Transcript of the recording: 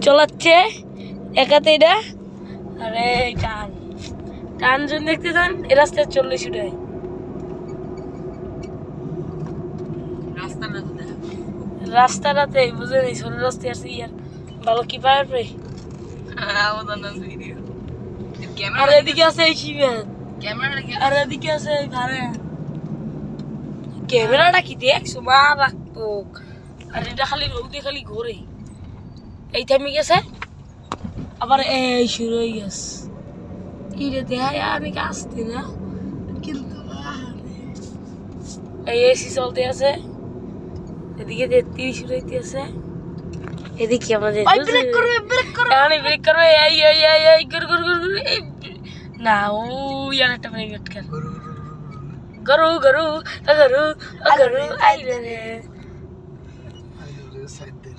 চলাচ্ছে একাতে এটা আরে টান টান জন দেখতে যান এ রাস্তায় 40 উঠায় রাস্তাটাতে বুঝে নেই ছোট রাস্তায় আসছে ইয়ার ভালো কি পায় রে আর এদিকে আছে এই শিবেন আর এদিকে আছে এই ধারে ক্যামেরাটা কি দেখছো মা রাখতো আর এটা খালি রোদে খালি ঘোরে এই থামি গেছে আবার এই শুরু হয়ে গেছে এটা দেখায় অনেক আসতে না কিন্তু এই এসি চলতে আছে এদিকে 30 উড়াইতে আছে এদিকে আমাদের ব্রেক করবে এই গুর না ও ইয়ার একটা ব্রেক কর গরু গরু গরু গরু আইলে রে সাইড দে